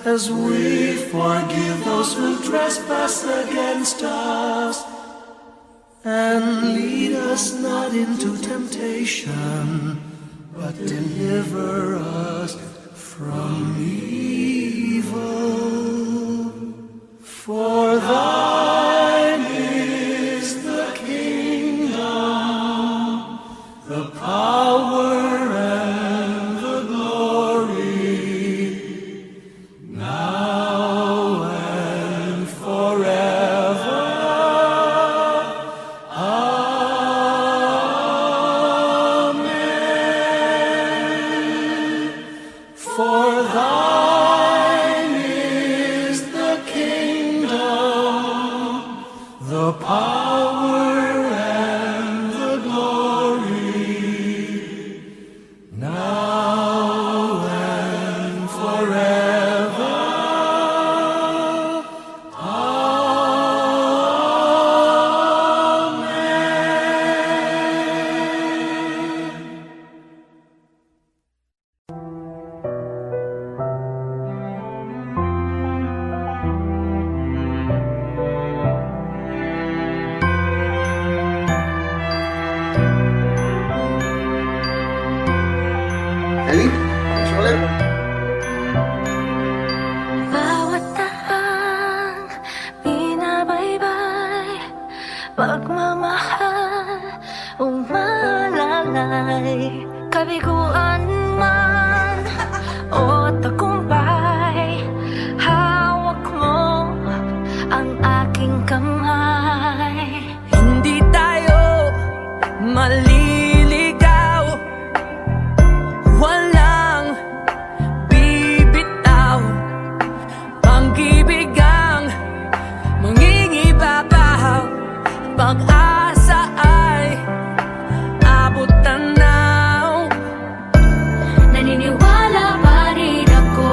As we forgive those who trespass against us, and lead us not into temptation, but deliver us from evil. For thine is the kingdom, the power, and the glory, now and forever. Amen. For thine is the kingdom, the power, and the glory, now and forever. Ellie, thanks for ulit. Bawat tahang binabaybay, pagmamahal umalalay, kabiguan man o tagumpay, hawak mo ang aking kamay. Hindi tayo maliligaw, walang bibitaw, pag-ibig ang mangingibabaw, pag-asa ay abot tanaw. Naniniwala pa rin ako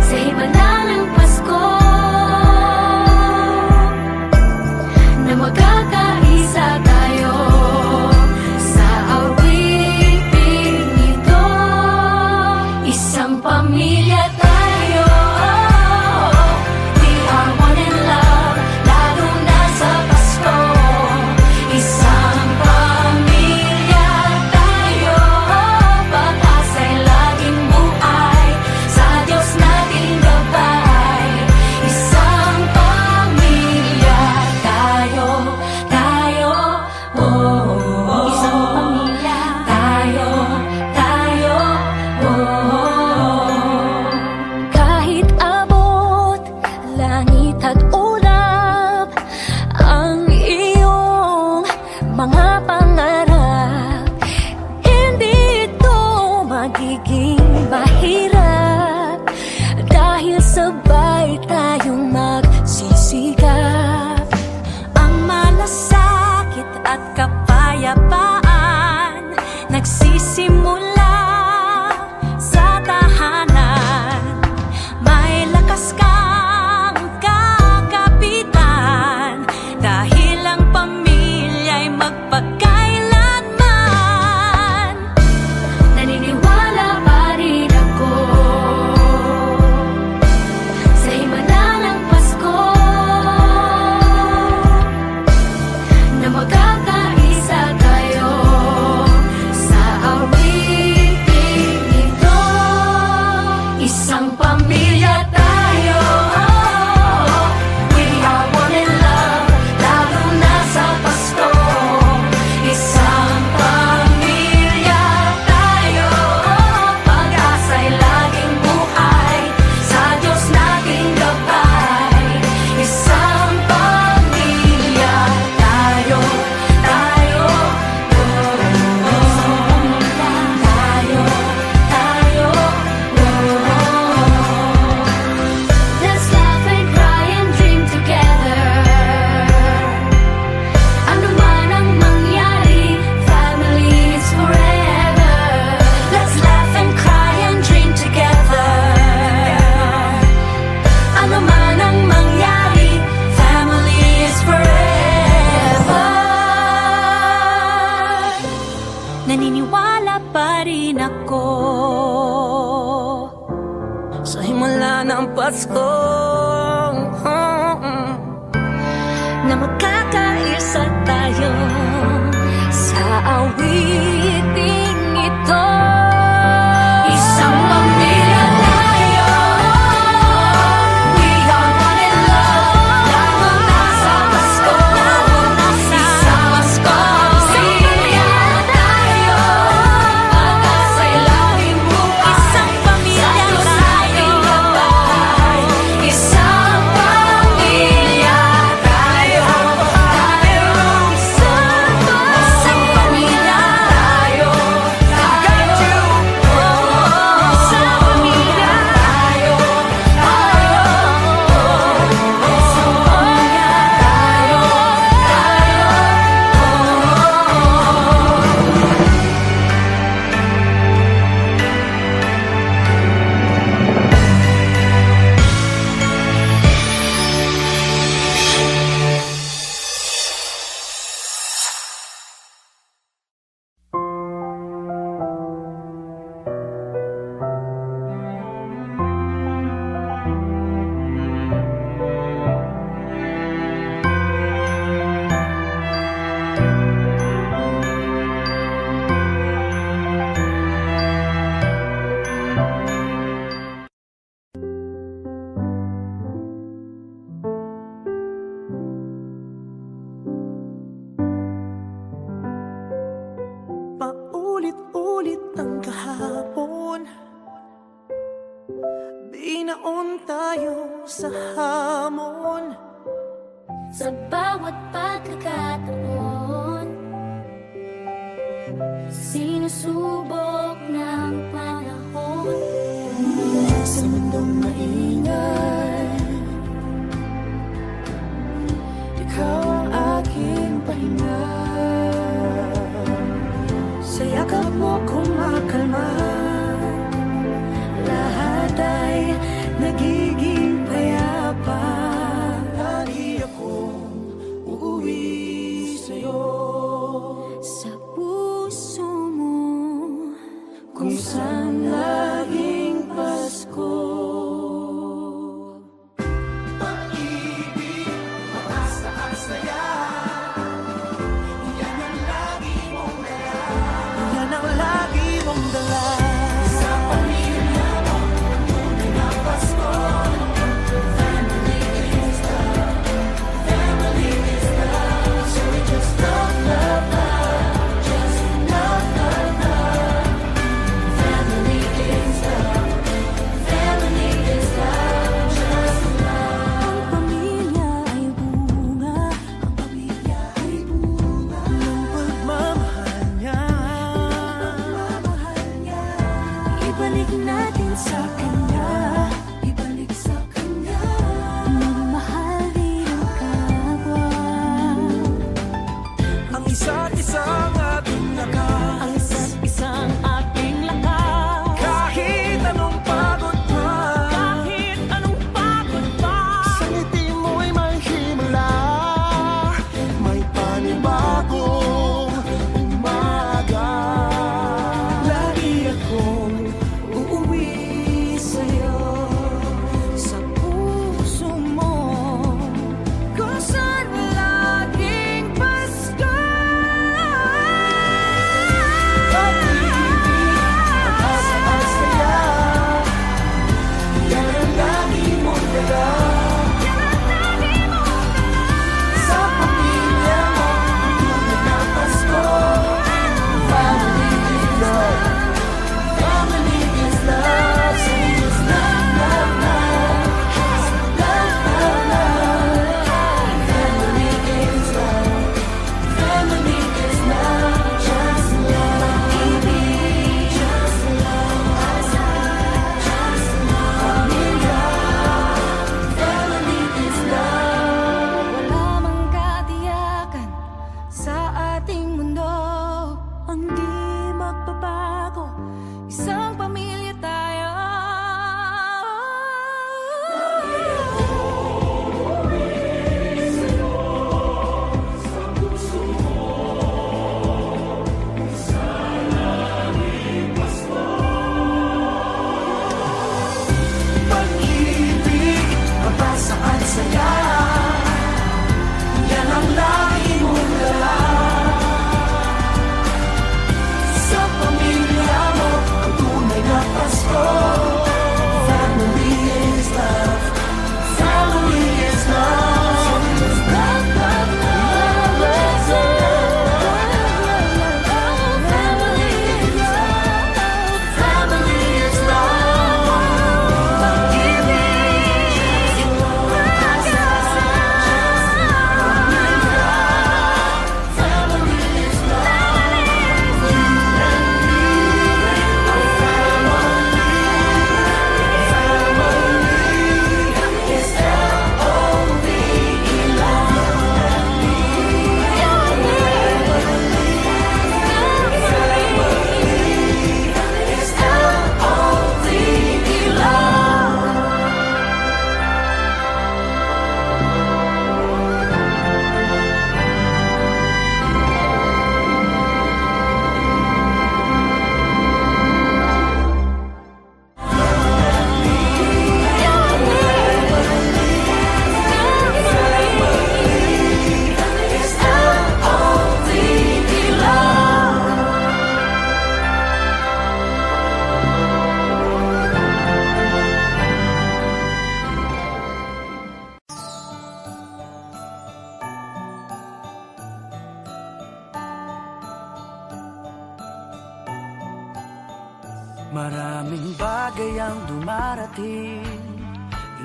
sa himala ng Pasko, na magkakaisa tayo sa awiting ito. Isang pamilya tayo, we are one in love, lalo na sa Pasko. Isang pamilya tayo, pag-asa'y laging buhay, sa Diyos nating gabay. Isang pamilya tayo, oh. Isang pamilya tayo, oh. Kahit abot langit at ulap ang iyong mga pangarap, hindi ito magiging mahirap, dahil sabay tayong magsisikap. Ang malasakit at kapayapaan nagsisimula sa tahanan. May lakas kang kakapitan, dahil ang pamilya'y magpakailanman. Naniniwala pa rin ako sa himala ng Pasko, na magkakaisa Pasko, na magkakaisa tayo sa awiting ito. Isang pamilya tayo, we are one in love. Lalo na sa Pasko, isang Pasko. Pamilya tayo, pag-asa'y laging bukas. Isang pamilya tayo, isang pamilya tayo. Isang pamilya tayo, isang pamilya tayo, Paulit-ulit ang kahapon, binaon tayo sa hamon. sa bawat pagkakataon, sinusubok ng panahon. Sa mundong maingay, ikaw ang aking pahinga. Sa yakap mo kumakalma, lahat ay nagiging payapa. Lagi akong uuwi sa'yo. Sa puso mo Maraming bagay ang dumarating,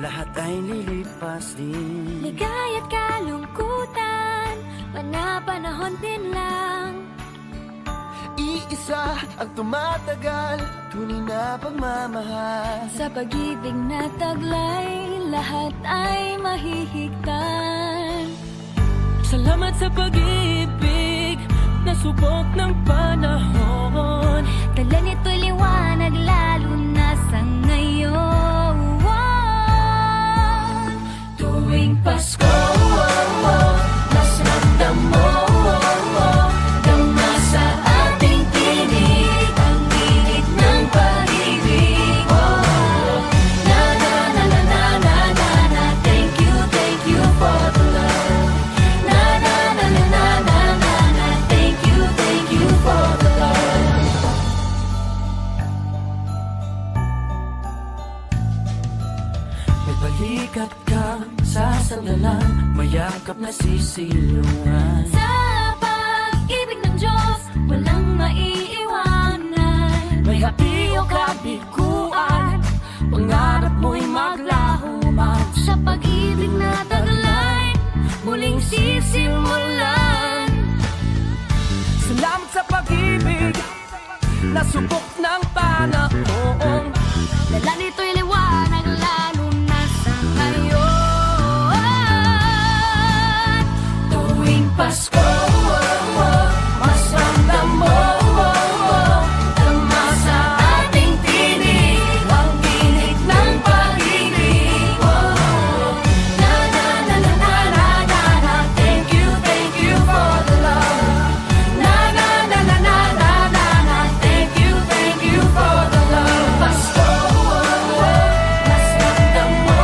lahat ay lilipas din. Ligaya't kalungkutan, panahon din lang. Iisa ang tumatagal, tunay na pagmamahal. Sa pag-ibig na taglay, lahat ay mahihigtan. Salamat sa pag-ibig, nasubok ng panahon. Dala nito'y liwanag, lalo na sa ngayon. Tuwing Pasko, mas ramdam mo, dama sa ating tinig, ang init ng pag-ibig. Na na na na na na na na, thank you for the love. Na na na na na na na na, thank you for the love. May balikat kang sasandalan, mayakap na sisilungan. Sa pag-ibig ng Diyos, walang maiiwanan. May hapi o kabiguan, pangarap mo'y maglaho man. Sa pag-ibig na taglay, muling sisimulan. Salamat sa pag-ibig, nasubok ng panahon. Dala nito'y liwanag, lalo na sa ngayon. Tuwing Pasko, mas ramdam mo, dama sa ating tinig, ang init ng pag-ibig. Na na na na na na na na, thank you for the love. Na na na na na na na na, thank you for the love. Pasko, mas ramdam mo,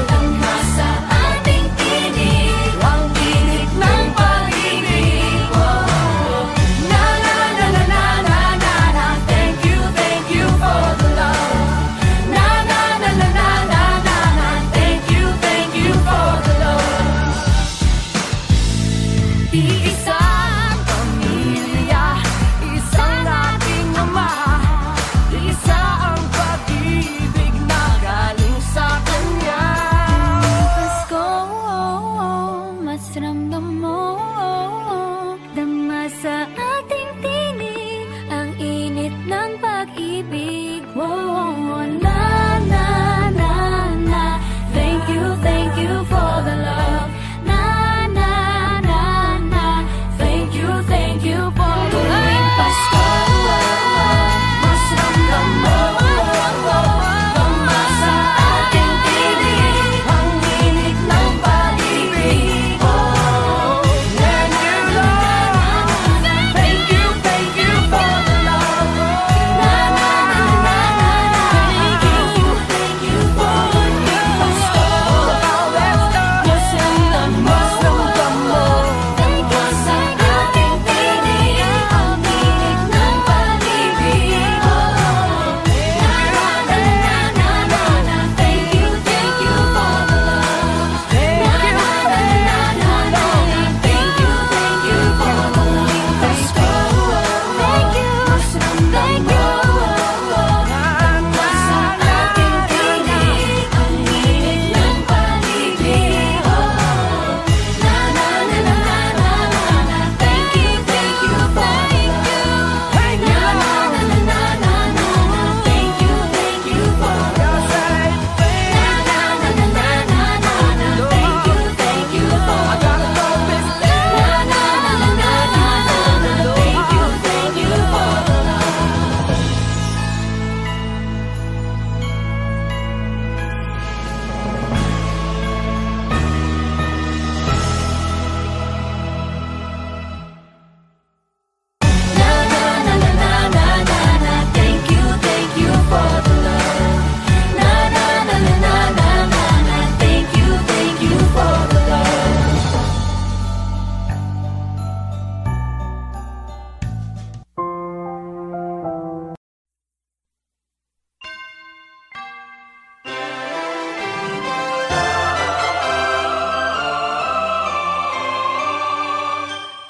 dama sa ating tinig, ang init ng pag-ibig. Na na na na na na na na, thank you for the love. Na na na na na na na na, thank you for the love. Iisang pamilya, isang ating ama, isa ang pag-ibig na galing sa Kanya. Pasko, mas ramdam mo, dama sa ating tinig, ang init ng pag-ibig. Na na na na, thank you for the love. Na na na na,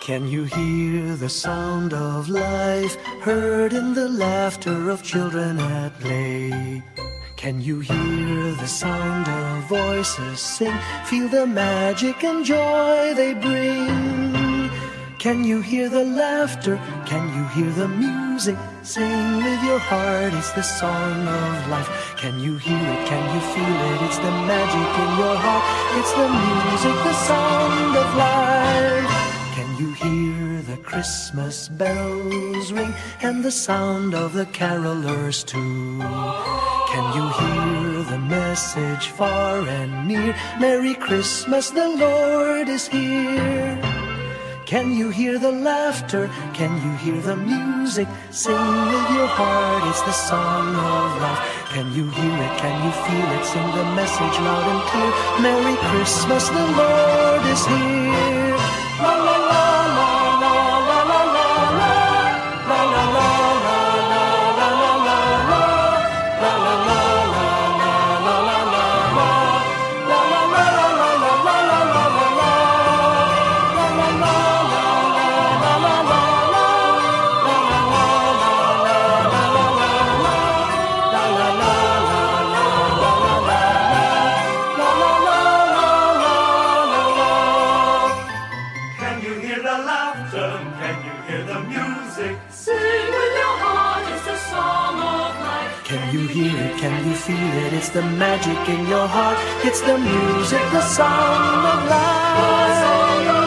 Can you hear the sound of life heard in the laughter of children at play? Can you hear the sound of voices sing? Feel the magic and joy they bring. Can you hear the laughter? Can you hear the music? Sing with your heart, it's the song of life. Can you hear it? Can you feel it? It's the magic in your heart. It's the music, the sound of life. Can you hear the Christmas bells ring and the sound of the carolers too? Can you hear the message far and near? Merry Christmas, the Lord is here. Can you hear the laughter? Can you hear the music? Sing with your heart, it's the song of life. Can you hear it? Can you feel it? Sing the message loud and clear. Merry Christmas, the Lord is here. La la la la la la la la la la la Can you feel it? It's the magic in your heart. It's the music, the sound of life.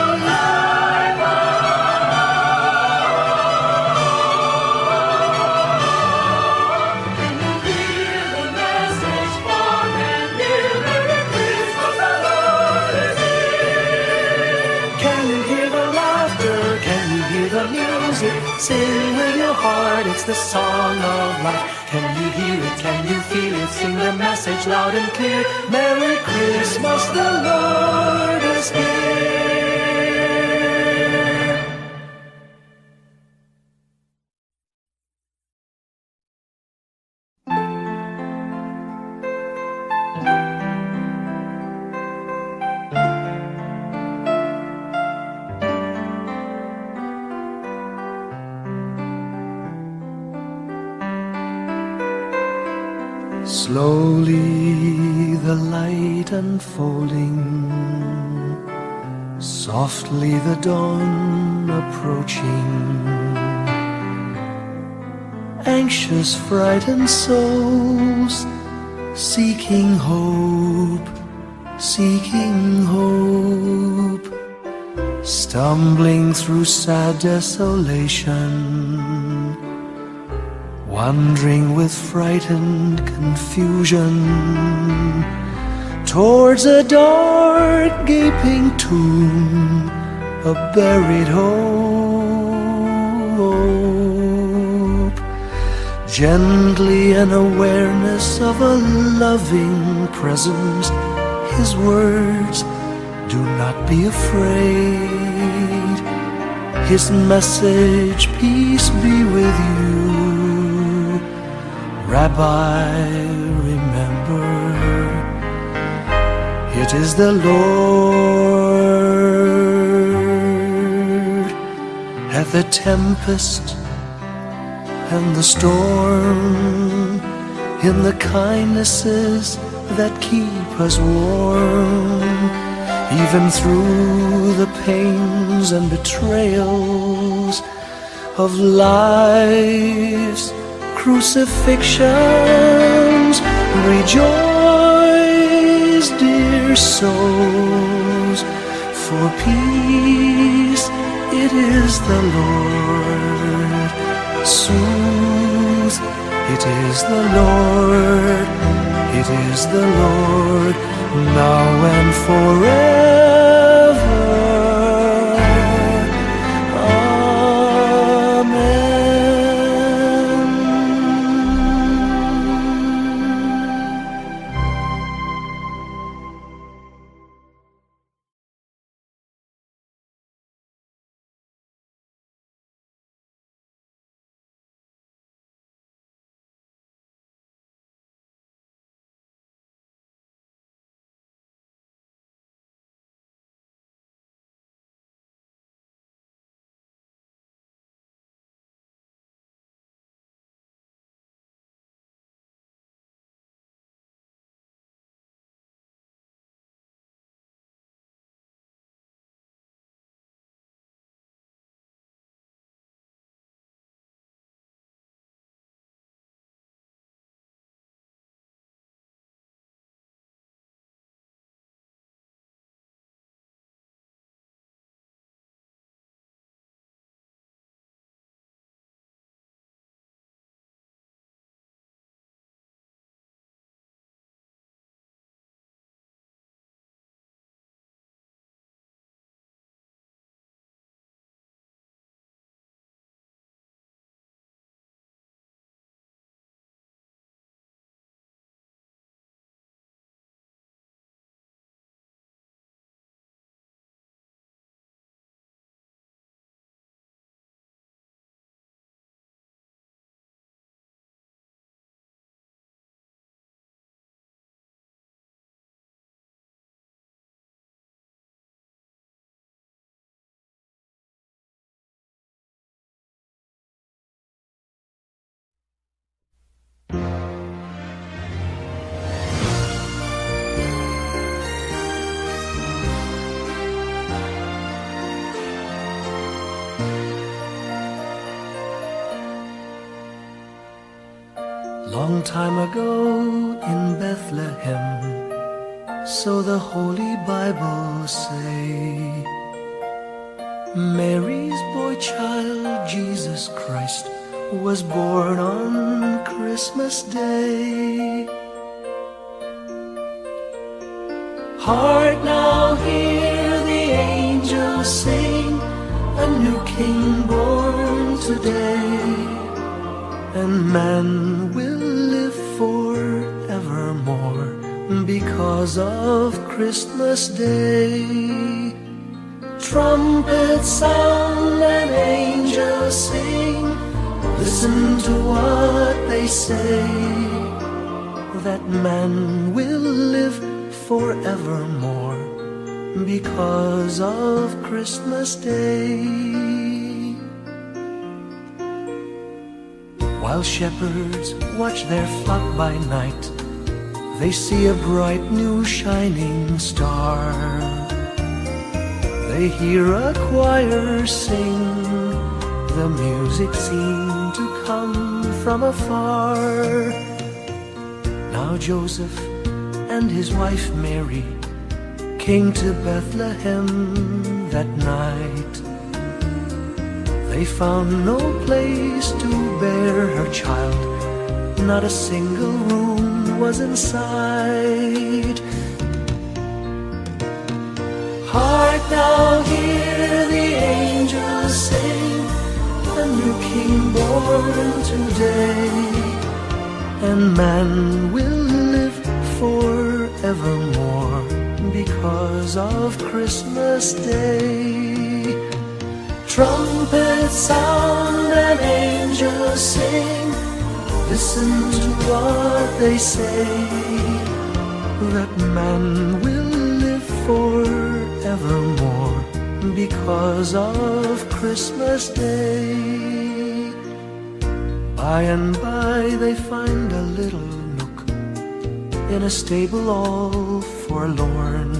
Can you hear the message far and near? Merry Christmas, the Lord is here. Can you hear the laughter? Can you hear the music? Sing with your heart, it's the song of life. Can you hear it? Can you feel it? Sing the message loud and clear. Merry Christmas, the Lord is here. Slowly the light unfolding, softly the dawn approaching. Anxious, frightened souls seeking hope, seeking hope. Stumbling through sad desolation, wandering with frightened confusion towards a dark gaping tomb, a buried hope. Gently an awareness of a loving presence, His words, do not be afraid. His message, peace be with you. Rabbi, remember, it is the Lord. At the tempest and the storm, in the kindnesses that keep us warm, even through the pains and betrayals of life's crucifixions. Rejoice, dear souls, for peace it is the Lord. Sooth, it is the Lord, it is the Lord, now and forever. Long time ago in Bethlehem, so the Holy Bible say, Mary's boy child, Jesus Christ, was born on Christmas Day. Hark now, hear the angels sing, a new king born today, and man will live forevermore because of Christmas Day. Trumpets sound and angels sing, listen to what they say, that man will live forevermore because of Christmas Day. While shepherds watch their flock by night, they see a bright new shining star. They hear a choir sing, the music seemed to come from afar. Now Joseph and his wife Mary came to Bethlehem that night. They found no place to bear her child, not a single room was in sight. Hark now, hear the angels sing, a new king born today, and man will live forevermore because of Christmas Day. Trumpets sound and angels sing, listen to what they say, that man will live forevermore because of Christmas Day. By and by they find a little nook in a stable all forlorn,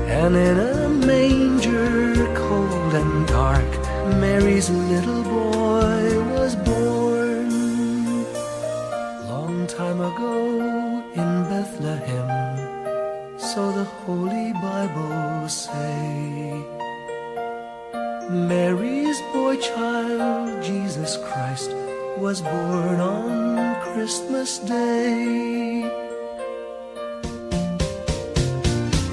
and in a manger cold and dark, Mary's little boy was born. Long time ago in Bethlehem, so the Holy Bible say, Mary's boy child, Jesus Christ, was born on Christmas Day.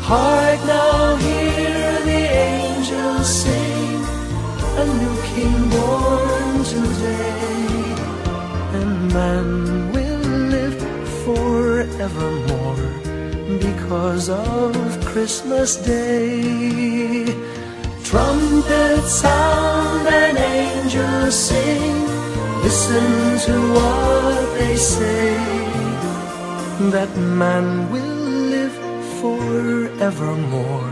Hark now, hear the angels sing, a new king born today, and man will live forevermore because of Christmas Day. Trumpets sound and angels sing, listen to what they say, that man will live forevermore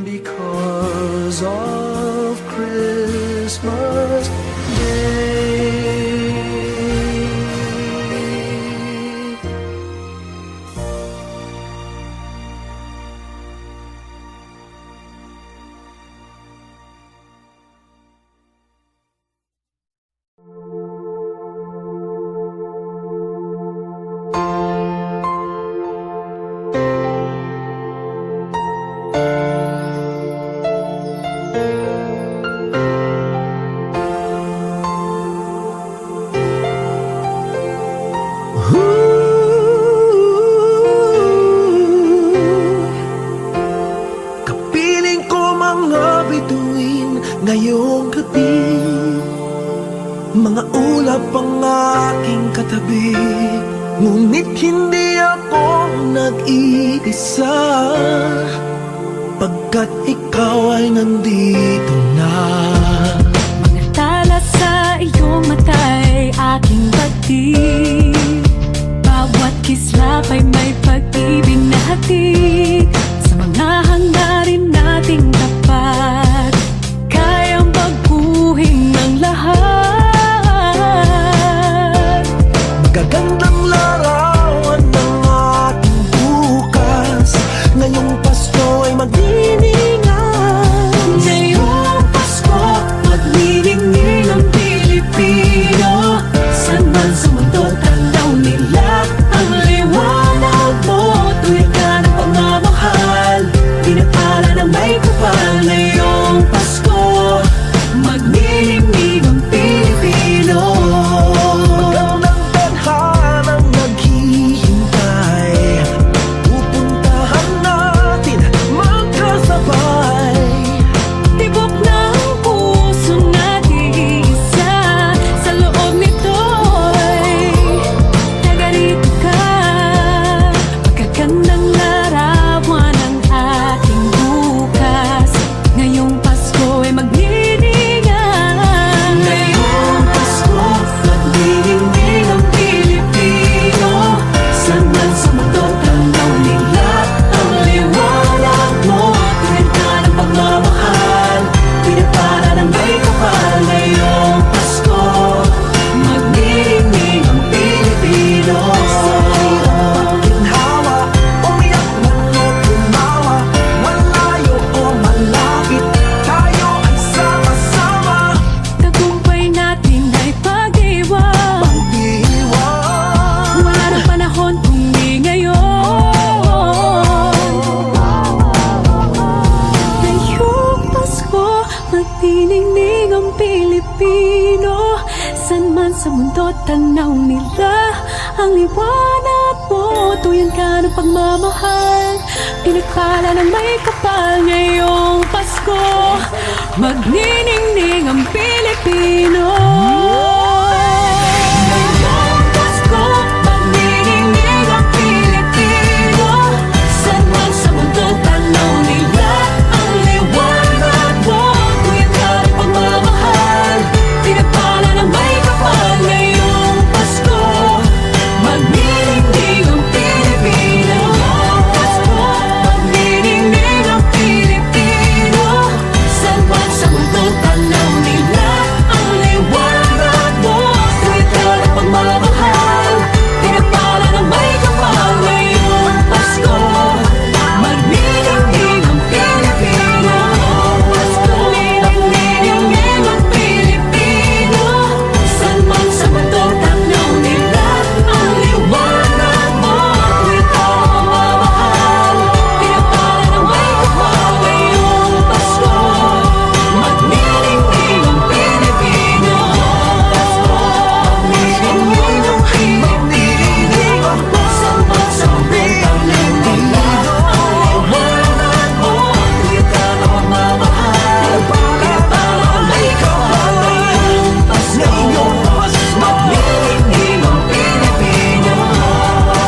because of Christmas Day. Ngayong gabi, mga ulap ang aking katabi, ngunit hindi ako nag-iisa, pagkat ikaw ay nandito na. Mga tala sa iyong mata'y aking batid, bawat kislap ay may pag-ibig na hatid, sa mga hangarin nating tapat, kayang baguhin ng lahat. Magagandang larawan ng ating bukas, ngayong Pasko ay magdiningan. Ngayong Nagniningning ang Pilipino. San man sa mundo tanaw nila ang liwanag mo. Tuyan ka ng pagmamahal, pinagpala ng may kapal ngayong Pasko. Magniningning ang Pilipino. Ngayong Pasko, magniningning ang Pilipino. San man sa mundo tanaw nila ang liwanag mo. Tuyan ka ng pagmamahal, pinagpala ng may kapal ngayong Pasko. Magniningning ang Pilipino. Pasko, magniningning ang Pilipino. San man sa mundo tanaw nila ang liwanag mo. Tuwid ka ng pagmamahal, pinagpala ng may kapal ngayong Pasko. Magniningning ang Pilipino. Pasko, magniningning ang Pilipino. San man sa mundo tanaw nila ang liwanag mo. Tuwid ka ng pagmamahal, pinagpala ng may kapal ngayong Pasko. Magniningning ang Pilipino. Pasko, magniningning ang Pilipino. San man sa mundo tanaw nila ang liwanag mo. Tuwid ka ng pagmamahal, pinagpala ng may kapal ngayong Pasko. Magniningning ang Pilipino.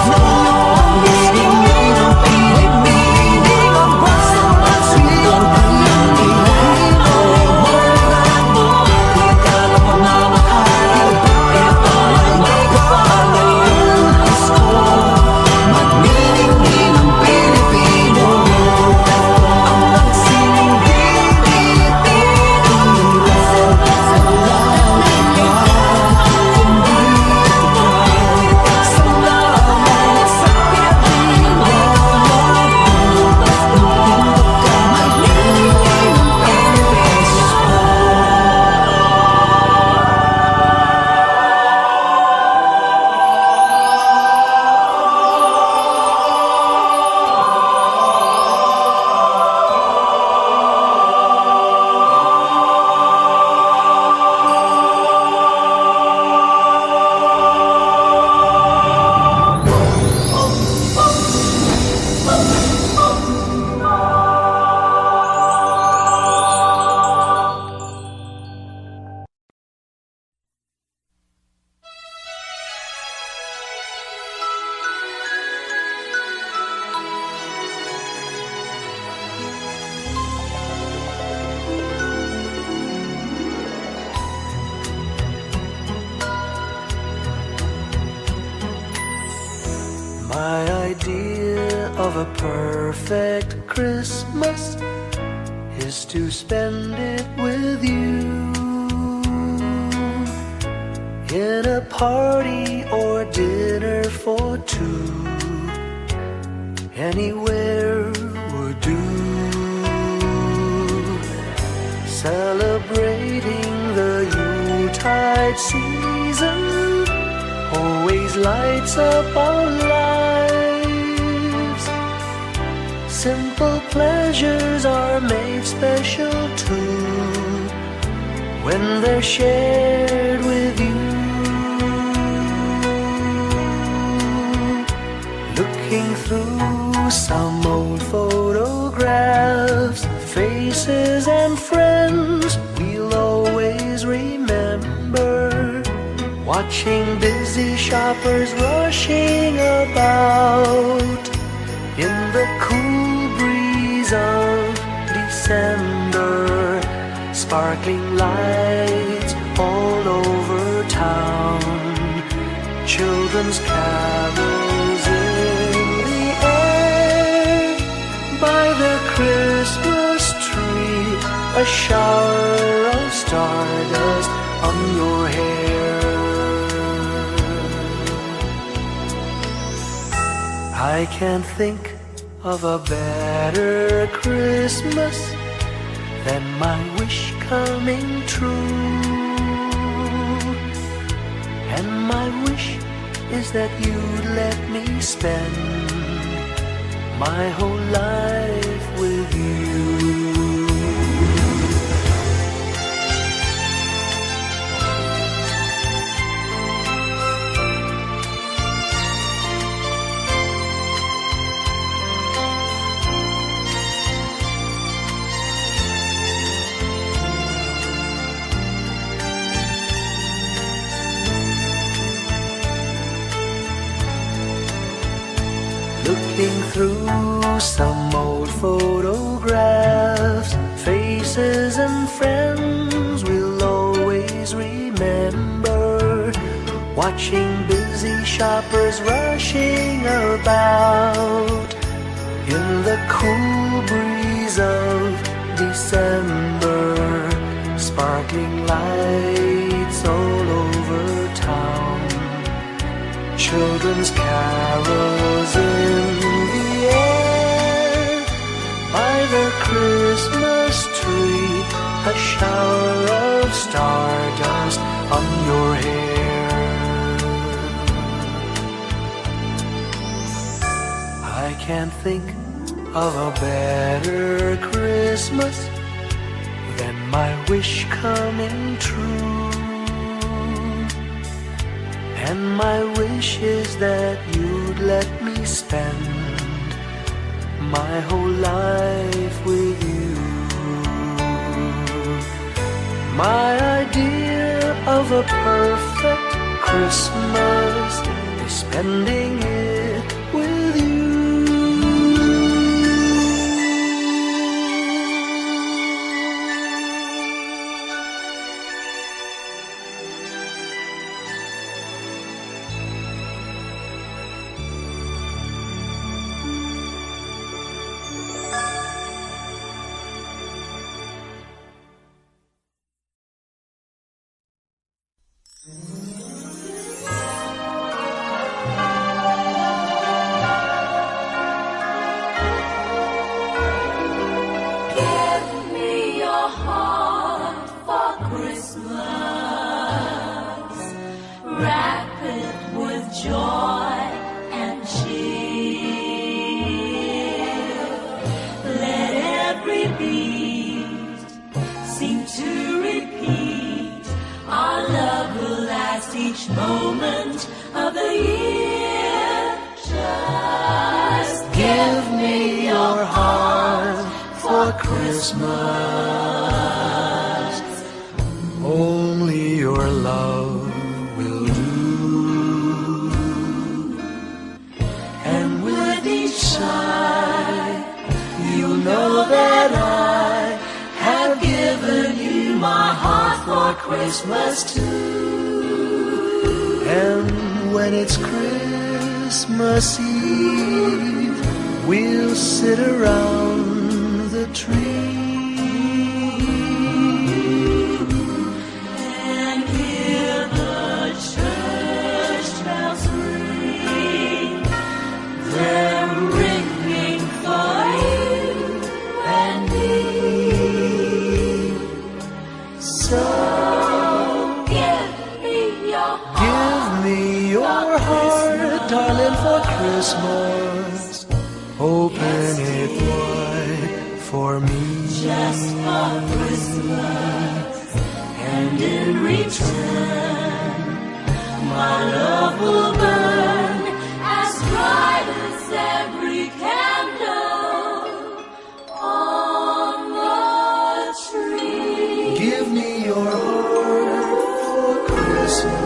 Magniningning ang Pilipino. San man sa mundo tanaw nila ang liwanag mo. Tuwid ka ng pagmamahal, pinagpala ng may kapal ngayong Pasko. Magniningning ang Pilipino. Ang magsining Pilipino. San man sa mundo tanaw nila ang salamat sa pinagpala ng may kapal ngayong Pasko. Magniningning ang My idea of a perfect Christmas is to spend it with you in a party or dinner for two. Anywhere would do. Celebrating the Yuletide season always lights up our lives. Simple pleasures are made special too when they're shared with you. Looking through some old photographs, faces and friends we'll always remember. Watching busy shoppers rushing about in the cool breeze of December. Sparkling lights all over town, children's carols in the air. By the Christmas tree, a shower of stardust on your hair. I can't think of a better Christmas than my wish coming true. And my wish is that you'd let me spend my whole life with you. through some old photographs, faces and friends we'll always remember. Watching busy shoppers rushing about in the cool breeze of December. Sparkling lights all over town, children's carols in the air. By the Christmas tree, a shower of stardust on your hair. I can't think of a better Christmas than my wish coming true. And my wish is that you'd let me spend my whole life with you. My idea of a perfect Christmas is spending it with you. Each moment of the year, just give me your heart for Christmas. Only your love will do. And with each sigh, you know that I have given you my heart for Christmas too. And when it's Christmas Eve, we'll sit around the tree and hear the church bells ring. They're ringing for you and me. So darling, for Christmas, open it wide for me. Just for Christmas, and in return, my love will burn as bright as every candle on the tree. Give me your heart for Christmas.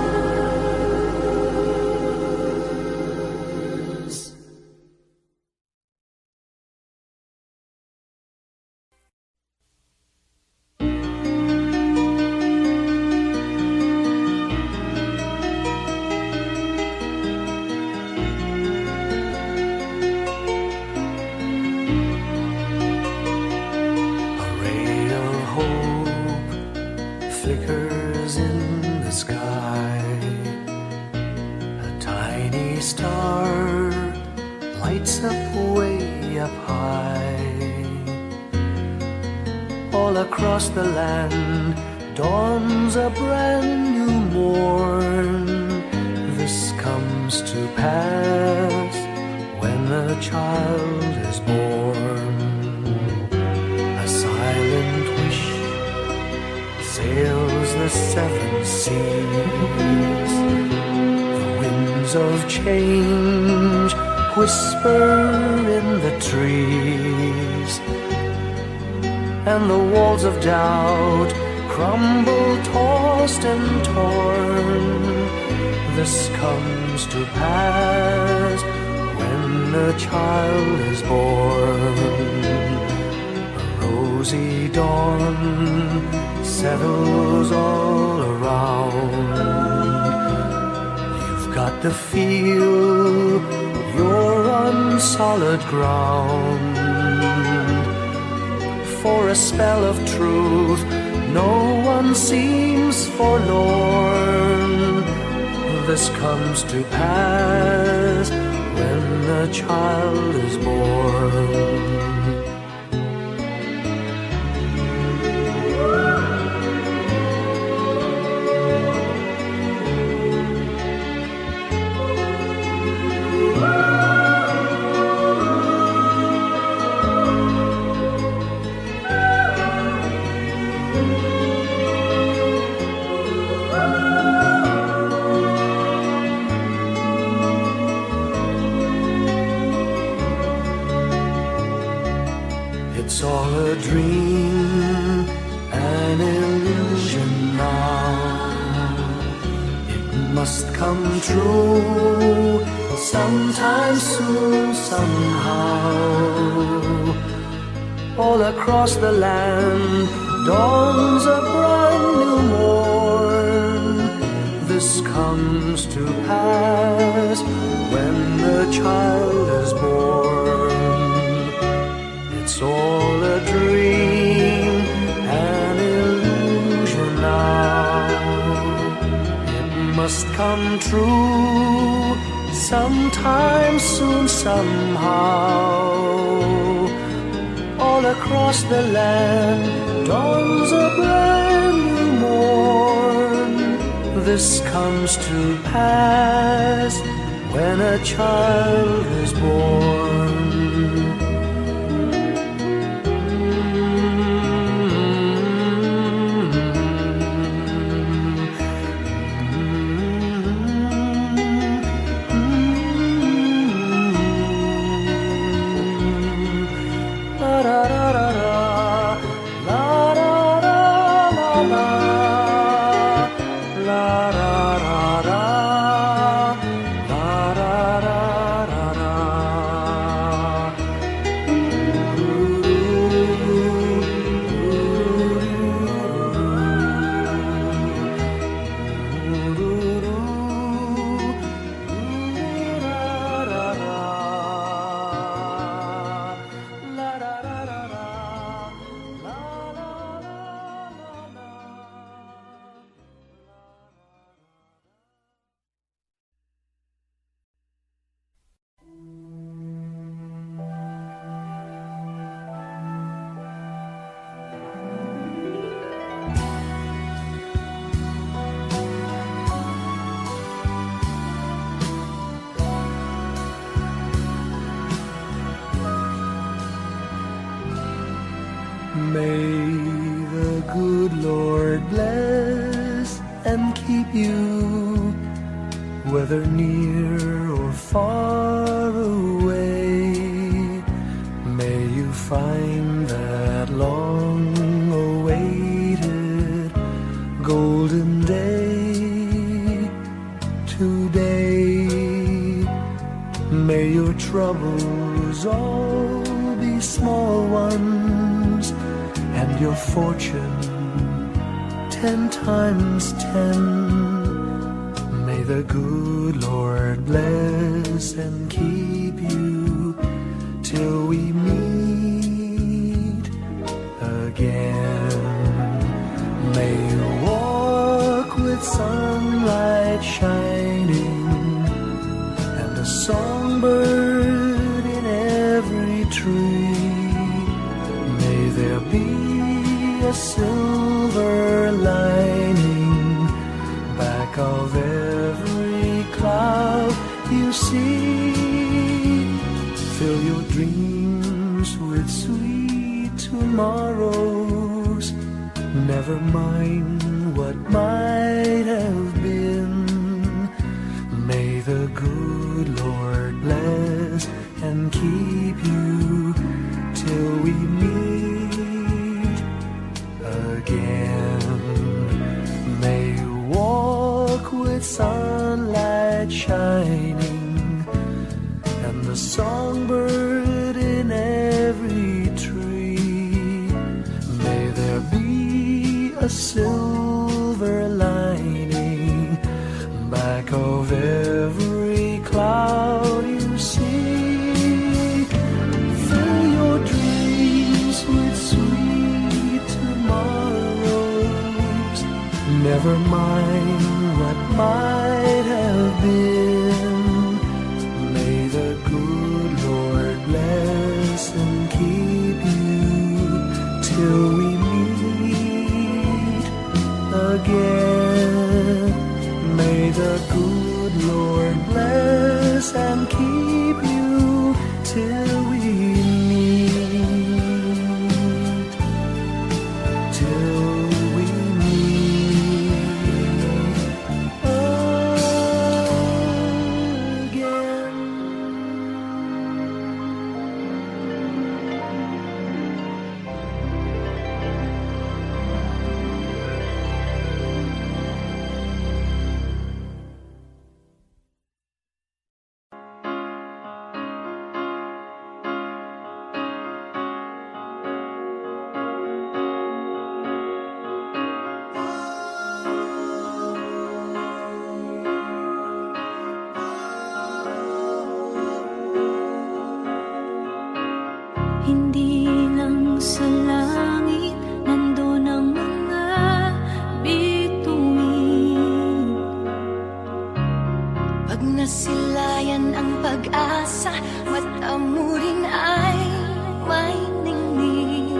Flickers in the sky. A tiny star lights up way up high. All across the land dawns a brand new morn. This comes to pass when a child is born. A silent wish sails the seven seas. The winds of change whisper in the trees, and the walls of doubt crumble, tossed and torn. This comes to pass when a child is born, a rosy dawn settles all around. You've got to feel you're on solid ground. For a spell of truth, no one seems forlorn. This comes to pass when the child is born. It's all a dream, an illusion now. It must come true sometime soon, somehow. All across the land dawns a brand new morn. This comes to pass when the child is born. It's all a dream, an illusion now. It must come true sometime soon, somehow. All across the land dawns a brand new morn. This comes to pass when a child is born. May the good Lord bless and keep you, whether near or far away. May you find that long-awaited golden day today. May your troubles all be small ones, and your fortune 10 times 10. May the good Lord bless and keep you till we meet again. May you walk with sunlight shining and a songbird in every tree. May there be a silver lining back of every cloud you see. Fill your dreams with sweet tomorrows. Never mind what might have been. May the good Lord bless and keep you till we meet again. May you walk with sunlight shining and the songbird in every tree. May there be a silver lining back of every cloud you see. Fill your dreams with sweet tomorrows. Never mind what might have been. May the good Lord bless and keep you till we meet again. May the good Lord bless and keep you till we meet, till we meet again. Hindi lang sa langit nandun ang mga bituin. Pag nasilayan ang pag-asa, mata mo rin ay may ningning.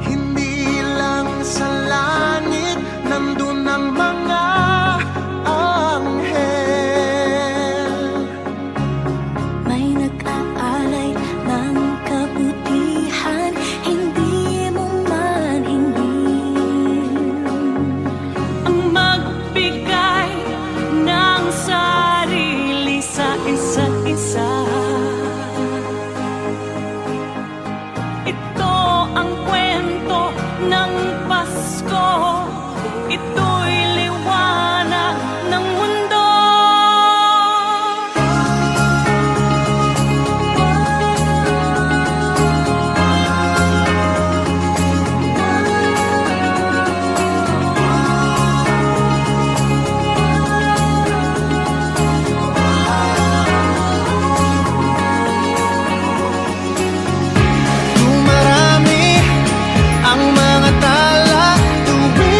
Hindi lang sa langit nandun ang mga anghel. May nag-aalay ng kabutihan, hindi mo man ingin. Ang magbigay ng sarili sa isa't isa. Ito ang kwento ng Pasko. Ito'y liwanag ng mundo. Dumarami ang mga tala tuwing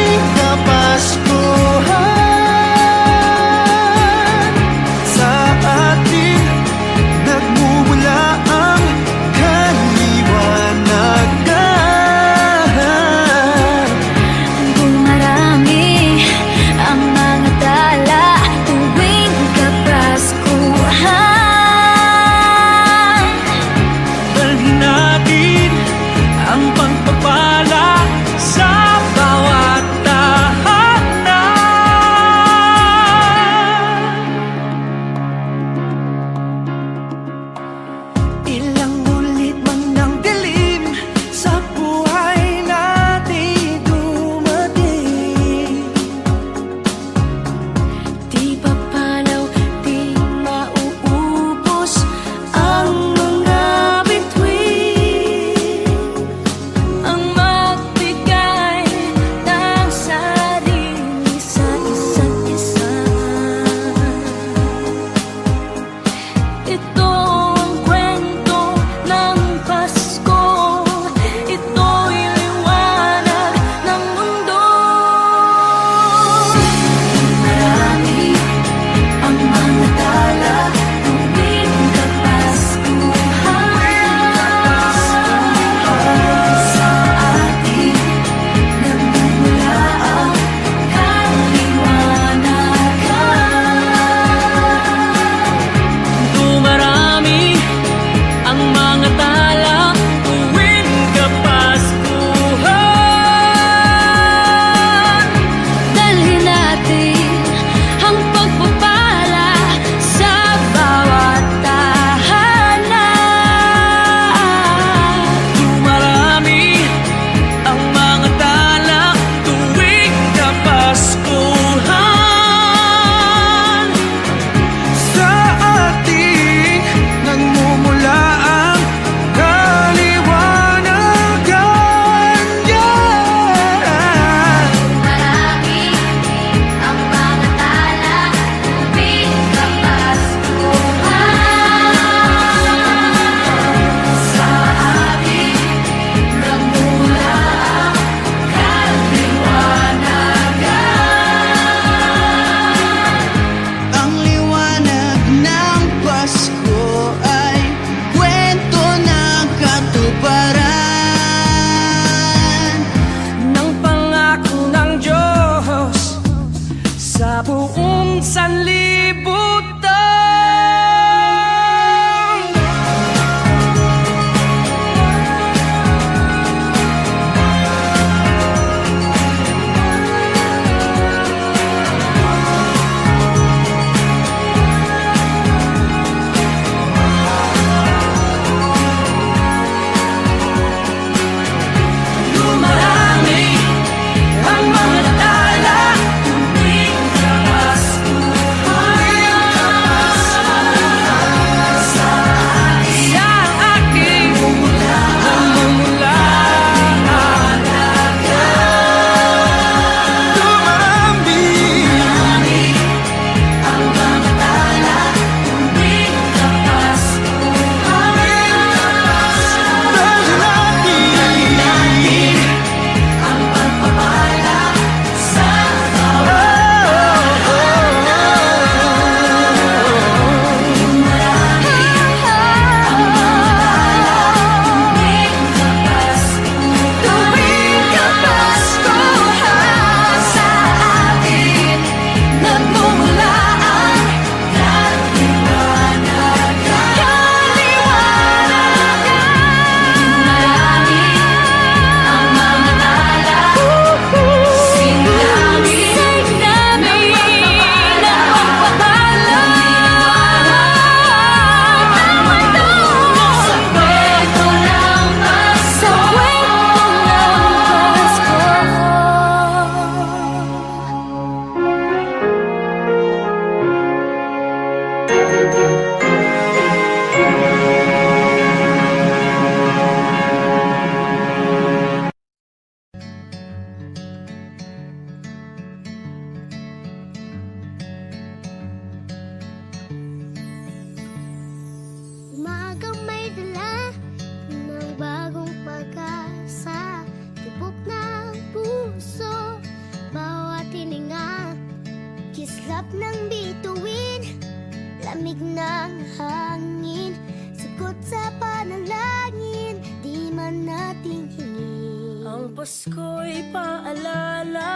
Pasko'y paalala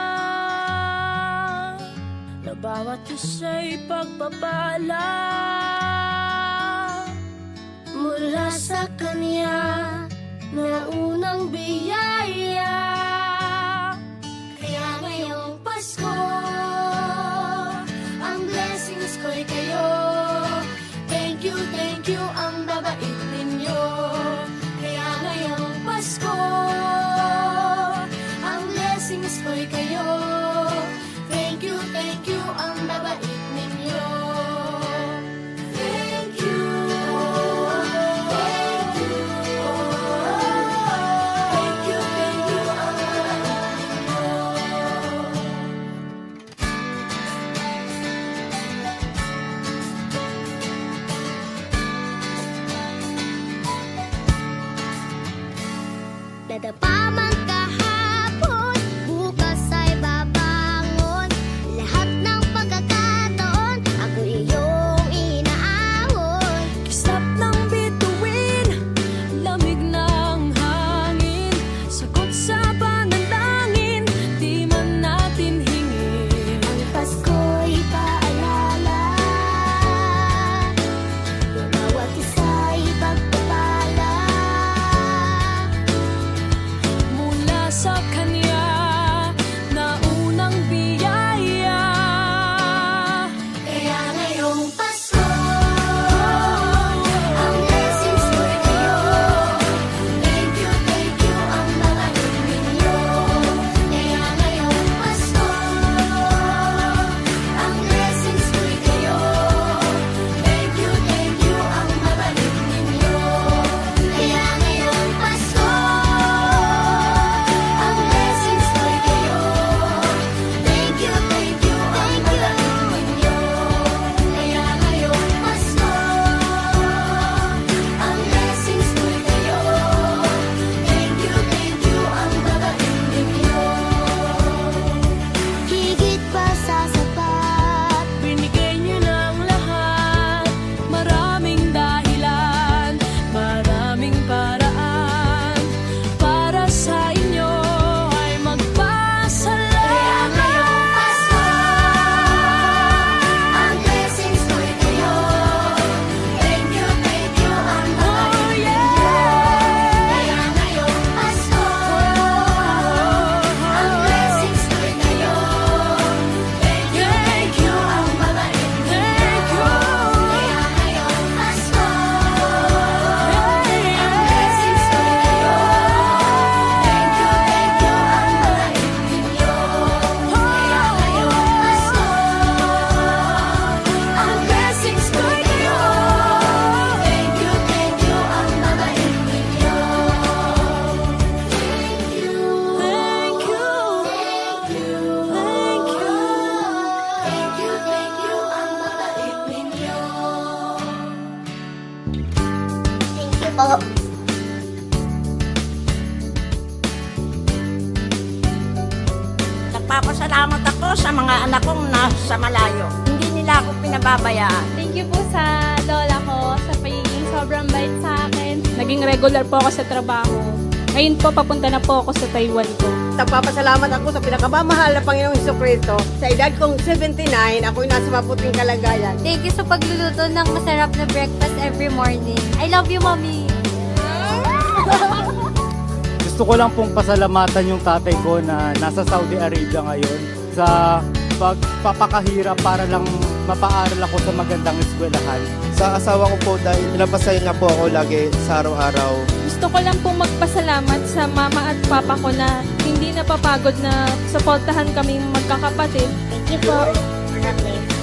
na bawat isa'y pagpapala mula sa Kanya na unang biyaya. Kaya ngayong Pasko, ang blessings ko'y kayo. Thank you, ang babait ninyo. Kaya ngayong Pasko, ang blessings ko'y kayo. Thank you, ang babait ninyo. Thank you, thank you. Thank you, ang babait ninyo. Dadapa man kahapon, bukas ay babangon. Lahat ng pagkakataon, ako iyong inaahon. Kisap ng bituin, lamig ng hangin, sagot sa panalangin, di man natin hingin. Ang Pasko'y paalala na bawat isa'y pagpapala Mula sa Kanya na unang biyaya. Kaya ngayong Pasko, ang blessings ko'y kayo. Thank you, ang babait ninyo. Kaya ngayong Pasko, ang blessings ko'y kayo. Thank you, ang babait ninyo. Kaya ngayong Pasko, ang blessings ko'y kayo. Thank you, ang babait ninyo. Kaya ngayong Pasko, ang blessings ko'y kayo. Thank you, ang babait ninyo. Higit pa sa sapat, Binigay niyo ng lahat, maraming dahilan, maraming paraan, para sa inyo ay magpasalamat. kaya ngayong Pasko, ang blessings ko'y kayo. Thank you, ang babait ninyo. Kaya ngayong Pasko, ang blessings ko'y kayo. Thank you, ang babait ninyo. Kaya ngayong Pasko, ang blessings ko'y kayo. Thank you, ang babait ninyo. Kaya ngayong Pasko, ang blessings ko'y kayo. Thank you, ang babait ninyo. Thank you po. Nagpapasalamat ako sa mga anak kong nasa malayo. Hindi nila ako pinababayaan. Thank you po sa lola ko sa pagiging sobrang bait sa akin. Naging regular po ako sa trabaho. Ngayon po, papunta na po ako sa Taiwan ko. Nagpapasalamat ako sa pinakamamahal na Panginoong Jesucristo. Sa edad kong 79, ako'y nasa maputing kalagayan. Thank you sa pagluluto ng masarap na breakfast every morning. I love you, Mommy. Gusto ko lang pong pasalamatan yung tatay ko na nasa Saudi Arabia ngayon sa pagpapakahirap para lang mapaaral ako sa magandang eskwelahan. Sa asawa ko po dahil pinapasaya niya po ako lagi sa araw-araw. Gusto ko lang pong magpasalamat sa mama at papa ko na hindi napapagod na suportahan kaming magkakapatid. Thank you po. God bless.